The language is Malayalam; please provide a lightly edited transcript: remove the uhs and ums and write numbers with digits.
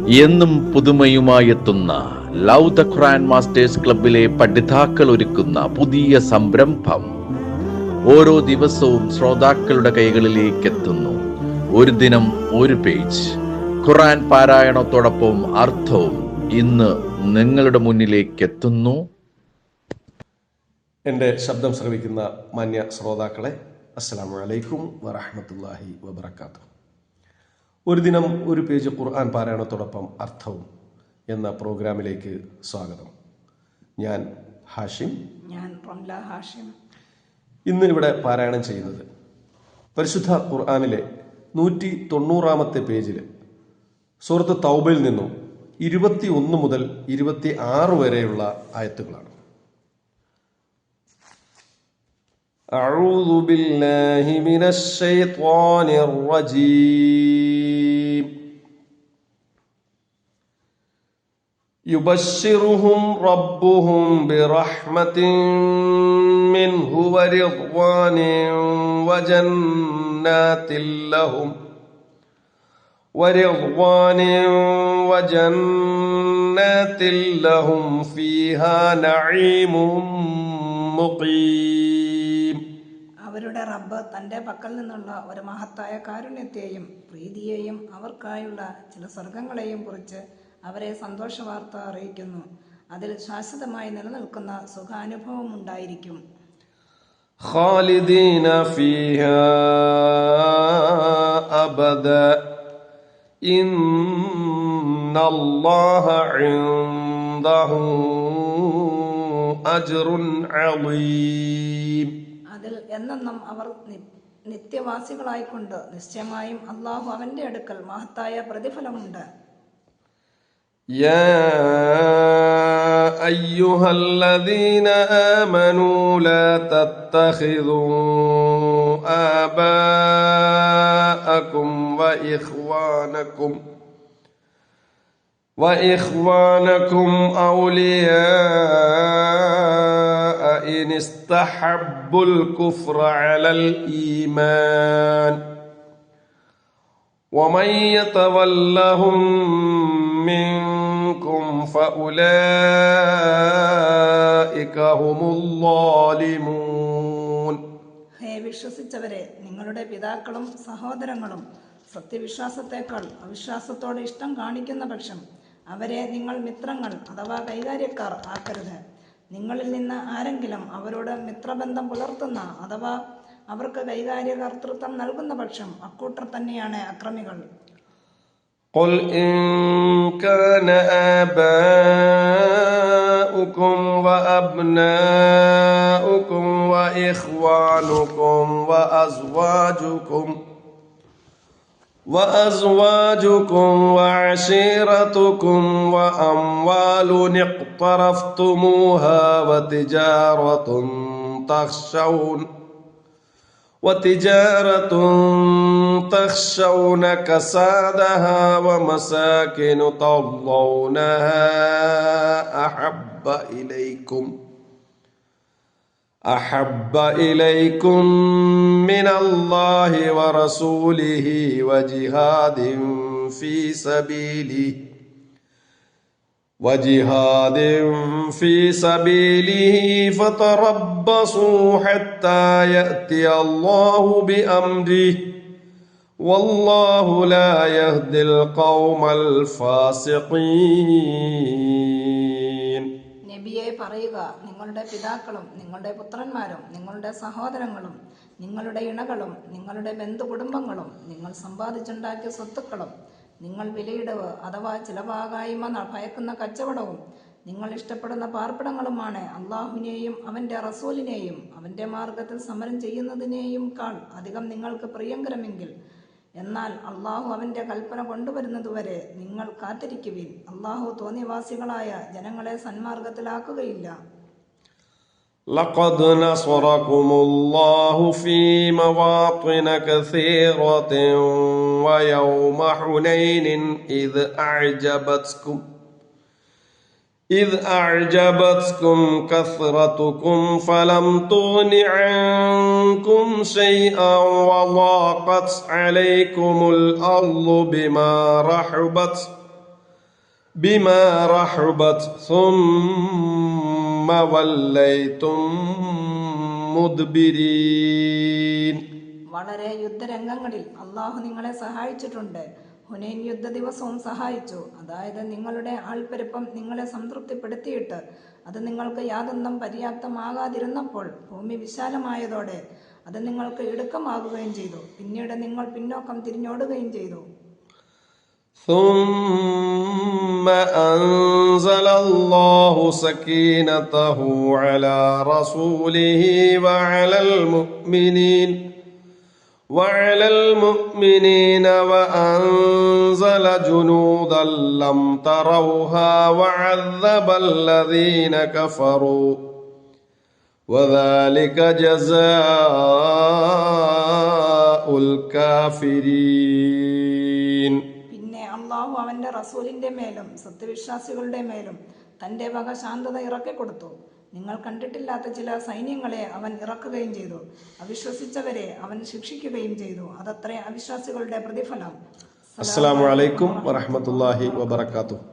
എന്നും പുതുമയുമായെത്തുന്ന ലവ് ദ ഖുർആൻ മാസ്റ്റേഴ്സ് ക്ലബിലെ പഠിതാക്കൾ ഒരുക്കുന്ന പുതിയ സംരംഭം ഓരോ ദിവസവും ശ്രോതാക്കളുടെ കൈകളിലേക്ക് എത്തുന്നു. ഒരു ദിനം ഒരു പേജ് ഖുർആൻ പാരായണത്തോടൊപ്പം അർത്ഥവും ഇന്ന് നിങ്ങളുടെ മുന്നിലേക്ക് എത്തുന്നു. എൻ്റെ ശബ്ദം ശ്രവിക്കുന്ന മാന്യ ശ്രോതാക്കളെ, അസ്സലാമു അലൈക്കും വറഹ്മത്തുള്ളാഹി വബറകാതുഹു. ഒരു ദിനം ഒരു പേജ് ഖുർആൻ പാരായണത്തോടൊപ്പം അർത്ഥവും എന്ന പ്രോഗ്രാമിലേക്ക് സ്വാഗതം. ഞാൻ ഹാഷിം. ഞാൻ റംല ഹാഷിം. ഇന്ന് ഇവിടെ പാരായണം ചെയ്യുന്നത് പരിശുദ്ധ ഖുർആനിലെ 190 പേജിൽ സൂറത്ത് തൗബയിൽ നിന്നും 21 മുതൽ 26 വരെയുള്ള ആയത്തുകളാണ്. أعوذ بالله من الشيطان الرجيم يبشرهم ربهم برحمة منه ورضوان وجنات لهم فيها نعيم مقيم. അവരുടെ റബ്ബ് തൻ്റെ പക്കൽ നിന്നുള്ള ഒരു മഹത്തായ കാരുണ്യത്തെയും പ്രീതിയെയും അവർക്കായുള്ള ചില സ്വർഗങ്ങളെയും കുറിച്ച് അവരെ സന്തോഷവാർത്ത അറിയിക്കുന്നു. അതിൽ ശാശ്വതമായി നിലനിൽക്കുന്ന സുഖാനുഭവം ഉണ്ടായിരിക്കും. ഖാലിദീന ഫീഹാ അബദ ഇന്നല്ലാഹ ഇൻദഹു അജ്റുൻ അളീം. അതിൽ എന്നെന്നും അവർ നിത്യവാസികളായിക്കൊണ്ട് നിശ്ചയമായും അല്ലാഹു അവന്റെ അടുക്കൽ മഹത്തായ പ്രതിഫലമുണ്ട്. യാ അയ്യുഹല്ലദീന ആമനൂ ലാ തത്തഖിദൂ ആബാഅകും وإخوانكم أولياء إن استحبوا الكفر على الإيمان ومن يتولهم منكم فأولئك هم الظالمون. ഹേ വിശ്വസിച്ചവരെ, നിങ്ങളുടെ പിതാക്കളും സഹോദരങ്ങളും സത്യവിശ്വാസത്തേക്കാൾ അവിശ്വാസത്തോട് ഇഷ്ടം കാണിക്കുന്ന പക്ഷം അവരെ നിങ്ങൾ മിത്രങ്ങൾ അഥവാ കൈകാര്യക്കാർ ആക്കരുത്. നിങ്ങളിൽ നിന്ന് ആരെങ്കിലും അവരോട് മിത്രബന്ധം പുലർത്തുന്ന അഥവാ അവർക്ക് കൈകാര്യകർത്തൃത്വം നൽകുന്ന പക്ഷം അക്കൂട്ടർ തന്നെയാണ് അക്രമികൾ. قل إن كان آباؤكم وأبناؤكم وإخوانكم وأزواجكم وعشيرتكم وأموال اقترفتموها وتجارة تخشون كسادها ومساكن ترضونها أحب إليكم من الله ورسوله وجهاد في سبيله فتربصوا حتى يأتي الله بأمره والله لا يهدي القوم الفاسقين. നബിയെ പറയുക, നിങ്ങളുടെ പിതാക്കളും നിങ്ങളുടെ പുത്രന്മാരും നിങ്ങളുടെ സഹോദരങ്ങളും നിങ്ങളുടെ ഇണകളും നിങ്ങളുടെ ബന്ധുകുടുംബങ്ങളും നിങ്ങൾ സമ്പാദിച്ചുണ്ടാക്കിയ സ്വത്തുക്കളും നിങ്ങൾ വിലയിടവ് അഥവാ ചിലവാകായ്മ ഭയക്കുന്ന കച്ചവടവും നിങ്ങൾ ഇഷ്ടപ്പെടുന്ന പാർപ്പിടങ്ങളുമാണ് അള്ളാഹുവിനെയും അവന്റെ റസൂലിനെയും അവന്റെ മാർഗത്തിൽ സമരം ചെയ്യുന്നതിനെയും കാൾ അധികം നിങ്ങൾക്ക് പ്രിയങ്കരമെങ്കിൽ, എന്നാൽ അള്ളാഹു അവന്റെ കൽപ്പന കൊണ്ടുവരുന്നതുവരെ നിങ്ങൾ കാത്തിരിക്കുവിൻ. അള്ളാഹു തോന്നിവാസികളായ ജനങ്ങളെ സന്മാർഗത്തിലാക്കുകയില്ല. لقد نصركم الله في مواطن كثيرة ويوم حنين إذ أعجبتكم كثرتكم فلم تغن عنكم شيئا وضاقت عليكم الأرض بما رحبت بما رحبت ثم وليتم مدبرين. വളരെ യുദ്ധരംഗങ്ങളിൽ അള്ളാഹു നിങ്ങളെ സഹായിച്ചിട്ടുണ്ട്. ഹുനൈൻ യുദ്ധ ദിവസവും സഹായിച്ചു. അതായത് നിങ്ങളുടെ ആൾപ്പെരുപ്പം നിങ്ങളെ സംതൃപ്തിപ്പെടുത്തിയിട്ട് അത് നിങ്ങൾക്ക് യാതൊന്നും പര്യാപ്തമാകാതിരുന്നപ്പോൾ ഭൂമി വിശാലമായതോടെ അത് നിങ്ങൾക്ക് ഇടുക്കമാകുകയും ചെയ്തു. പിന്നീട് നിങ്ങൾ പിന്നോക്കം തിരിഞ്ഞോടുകയും ചെയ്തു. ثم أنزل الله سكينته على رسوله وعلى المؤمنين وأنزل جنودا لم تروها وعذب الذين كفروا وذلك جزاء الكافرين. പിന്നെ അള്ളാഹു അവന്റെ റസൂലിന്റെ മേലും സത്യവിശ്വാസികളുടെ മേലും തന്റെ വക ശാന്തത ഇറക്കിക്കൊടുത്തു. നിങ്ങൾ കണ്ടിട്ടില്ലാത്ത ചില സൈന്യങ്ങളെ അവൻ ഇറക്കുകയും ചെയ്തു. അവിശ്വസിച്ചവരെ അവൻ ശിക്ഷിക്കുകയും ചെയ്തു. അതത്രേ അവിശ്വാസികളുടെ പ്രതിഫലം. അസ്സലാമു അലൈക്കും വറഹ്മത്തുള്ളാഹി വബറകാതുഹു.